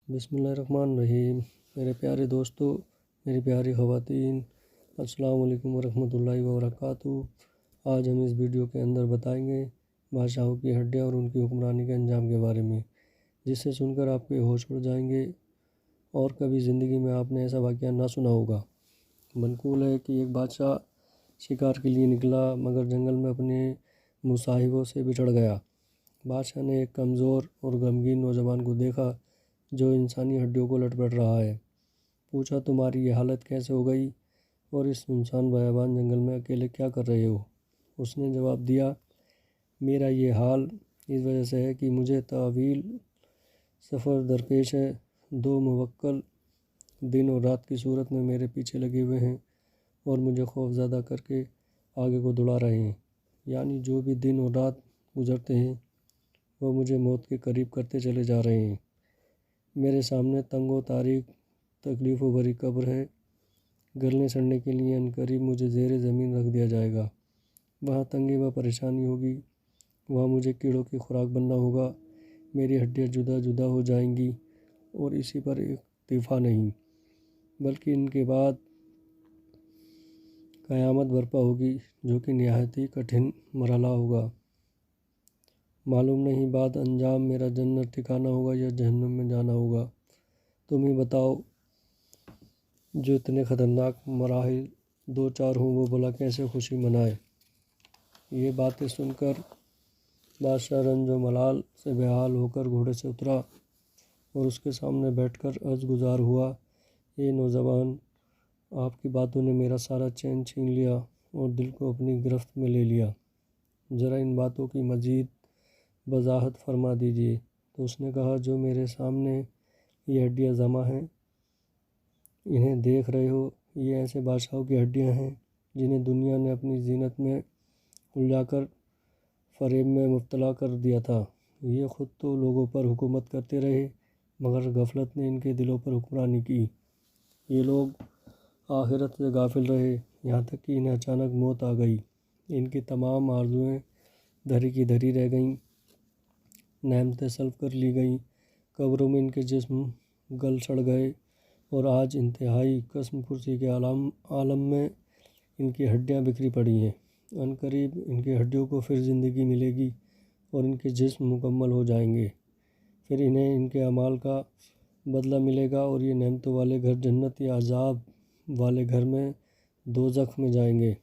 بسم اللہ الرحمن الرحیم۔ میرے پیارے دوستو، میری پیاری خواتین، السلام علیکم ورحمۃ اللہ وبرکاتہ۔ آج ہم اس ویڈیو کے اندر بتائیں گے بادشاہوں کی ہڈیاں اور ان کی حکمرانی کے انجام کے بارے میں، جسے سن کر آپ کے ہوش اڑ جائیں گے اور کبھی زندگی میں آپ نے ایسا واقعہ نہ سنا ہوگا۔ منقول ہے کہ ایک بادشاہ شکار کے لیے نکلا، مگر جنگل میں اپنے مصاحبوں سے بچھڑ گیا۔ بادشاہ نے ایک کمزور اور غمگین نوجوان کو دیکھا جو انسانی ہڈیوں کو لپیٹ رہا ہے۔ پوچھا، تمہاری یہ حالت کیسے ہو گئی اور اس سنسان بیابان جنگل میں اکیلے کیا کر رہے ہو؟ اس نے جواب دیا، میرا یہ حال اس وجہ سے ہے کہ مجھے طویل سفر درپیش ہے۔ 2 موکل دن اور رات کی صورت میں میرے پیچھے لگے ہوئے ہیں اور مجھے خوف زدہ کر کے آگے کو دوڑا رہے ہیں، یعنی جو بھی دن اور رات گزرتے ہیں وہ مجھے موت کے قریب کرتے چلے جا رہے ہیں۔ میرے سامنے تنگ و تاریک تکلیف و بھری قبر ہے۔ گلنے سڑنے کے لیے عنقریب مجھے زیر زمین رکھ دیا جائے گا۔ وہاں تنگی و پریشانی ہوگی، وہاں مجھے کیڑوں کی خوراک بننا ہوگا۔ میری ہڈیاں جدا جدا ہو جائیں گی اور اسی پر اکتفا نہیں، بلکہ ان کے بعد قیامت برپا ہوگی، جو کہ نہایت ہی کٹھن مرحلہ ہوگا۔ معلوم نہیں بعد انجام میرا جنت ٹھکانہ ہوگا یا جہنم میں جانا ہوگا۔ تم ہی بتاؤ، جو اتنے خطرناک مراحل دو چار ہوں وہ بھلا کیسے خوشی منائے؟ یہ باتیں سن کر بادشاہ رنج و ملال سے بحال ہو کر گھوڑے سے اترا اور اس کے سامنے بیٹھ کر عرض گزار ہوا، اے نوجوان، آپ کی باتوں نے میرا سارا چین چھین لیا اور دل کو اپنی گرفت میں لے لیا۔ ذرا ان باتوں کی مزید وضاحت فرما دیجیے۔ تو اس نے کہا، جو میرے سامنے یہ ہڈیاں جمع ہیں، انہیں دیکھ رہے ہو، یہ ایسے بادشاہوں کی ہڈیاں ہیں جنہیں دنیا نے اپنی زینت میں الجھا کر فریب میں مبتلا کر دیا تھا۔ یہ خود تو لوگوں پر حکومت کرتے رہے، مگر غفلت نے ان کے دلوں پر حکمرانی کی۔ یہ لوگ آخرت سے غافل رہے، یہاں تک کہ انہیں اچانک موت آ گئی۔ ان کی تمام آرزوئیں دھری کی دھری رہ گئیں، نعمتیں سلب کر لی گئیں، قبروں میں ان کے جسم گل سڑ گئے اور آج انتہائی قسم پرسی کے عالم میں ان کی ہڈیاں بکھری پڑی ہیں۔ عنقریب ان کی ہڈیوں کو پھر زندگی ملے گی اور ان کے جسم مکمل ہو جائیں گے، پھر انہیں ان کے اعمال کا بدلہ ملے گا اور یہ نعمتوں والے گھر جنت یا عذاب والے گھر میں دوزخ میں جائیں گے۔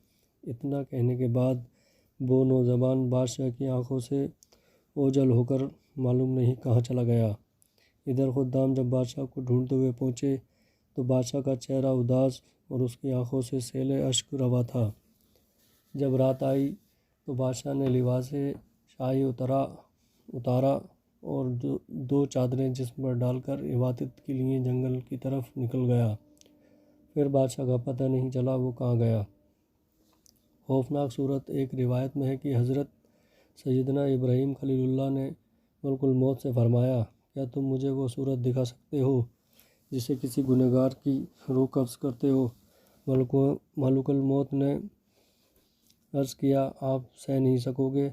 اتنا کہنے کے بعد وہ نوجوان بادشاہ کی آنکھوں سے اوجھل ہو کر معلوم نہیں کہاں چلا گیا۔ ادھر خدام جب بادشاہ کو ڈھونڈتے ہوئے پہنچے تو بادشاہ کا چہرہ اداس اور اس کی آنکھوں سے سیل اشک روا تھا۔ جب رات آئی تو بادشاہ نے لباس شاہی اتارا اور 2 چادریں جسم پر ڈال کر عبادت کے لیے جنگل کی طرف نکل گیا۔ پھر بادشاہ کا پتہ نہیں چلا وہ کہاں گیا۔ خوفناک صورت ایک روایت میں ہے کہ حضرت سیدنا ابراہیم خلیل اللہ نے ملک الموت سے فرمایا، کیا تم مجھے وہ صورت دکھا سکتے ہو جسے کسی گنہگار کی روح قبض کرتے ہو؟ ملک الموت نے عرض کیا، آپ سہ نہیں سکو گے؟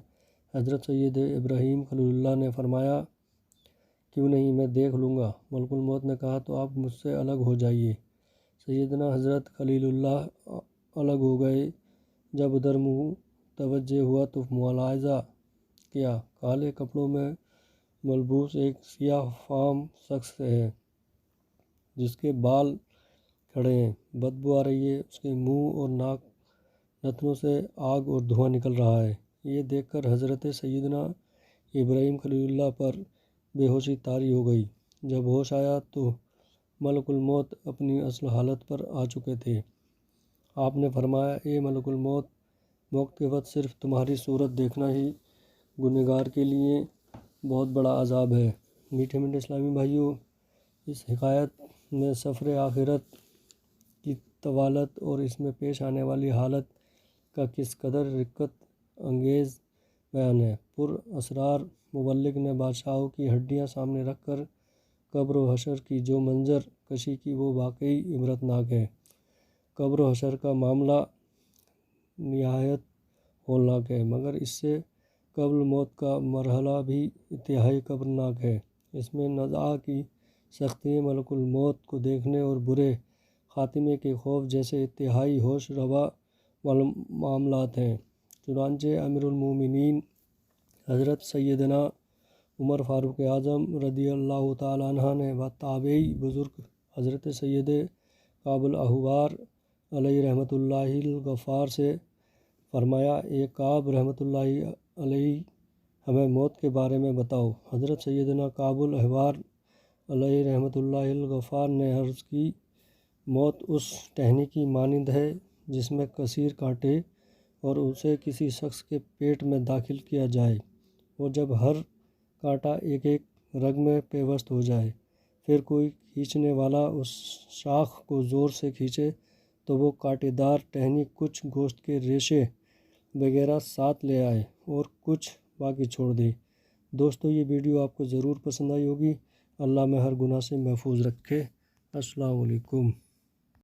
حضرت سید ابراہیم خلیل اللہ نے فرمایا، کیوں نہیں، میں دیکھ لوں گا۔ ملک الموت نے کہا، تو آپ مجھ سے الگ ہو جائیے۔ سیدنا حضرت خلیل اللہ الگ ہو گئے۔ جب ادھر منہ توجہ ہوا تو ملاحظہ کیا کالے کپڑوں میں ملبوس ایک سیاہ فام شخص ہے جس کے بال کھڑے ہیں، بدبو آ رہی ہے، اس کے منہ اور ناک نتنوں سے آگ اور دھواں نکل رہا ہے۔ یہ دیکھ کر حضرت سیدنا ابراہیم خلیل اللہ پر بے ہوشی طاری ہو گئی۔ جب ہوش آیا تو ملک الموت اپنی اصل حالت پر آ چکے تھے۔ آپ نے فرمایا، اے ملک الموت، موت کے وقت صرف تمہاری صورت دیکھنا ہی گنہگار کے لیے بہت بڑا عذاب ہے۔ میٹھے میٹھے اسلامی بھائیوں، اس حکایت میں سفر آخرت کی طوالت اور اس میں پیش آنے والی حالت کا کس قدر رقت انگیز بیان ہے۔ پر اسرار مبلغ نے بادشاہوں کی ہڈیاں سامنے رکھ کر قبر و حشر کی جو منظر کشی کی وہ واقعی عبرتناک ہے۔ قبر و حشر کا معاملہ نہایت ہولناک ہے، مگر اس سے قبل موت کا مرحلہ بھی انتہائی خطرناک ہے۔ اس میں نزاع کی سختی ملک الموت کو دیکھنے اور برے خاتمے کے خوف جیسے انتہائی ہوش ربا معاملات ہیں۔ چنانچہ امیر المومنین حضرت سیدنا عمر فاروق اعظم رضی اللہ تعالیٰ عنہ نے و تابعی بزرگ حضرت سید کعب الاحبار علیہ رحمۃ اللہ الغفار سے فرمایا، اے کعب رحمۃ اللہ علیہ، ہمیں موت کے بارے میں بتاؤ۔ حضرت سیدنا کعب الاحبار علیہ رحمۃ اللہ الغفار نے عرض کی، موت اس ٹہنی کی مانند ہے جس میں کثیر کانٹے اور اسے کسی شخص کے پیٹ میں داخل کیا جائے، اور جب ہر کانٹا ایک ایک رگ میں پیوست ہو جائے، پھر کوئی کھینچنے والا اس شاخ کو زور سے کھینچے تو وہ کانٹے دار ٹہنی کچھ گوشت کے ریشے وغیرہ ساتھ لے آئے اور کچھ باقی چھوڑ دے۔ دوستو، یہ ویڈیو آپ کو ضرور پسند آئی ہوگی۔ اللہ میں ہر گناہ سے محفوظ رکھے۔ السلام علیکم۔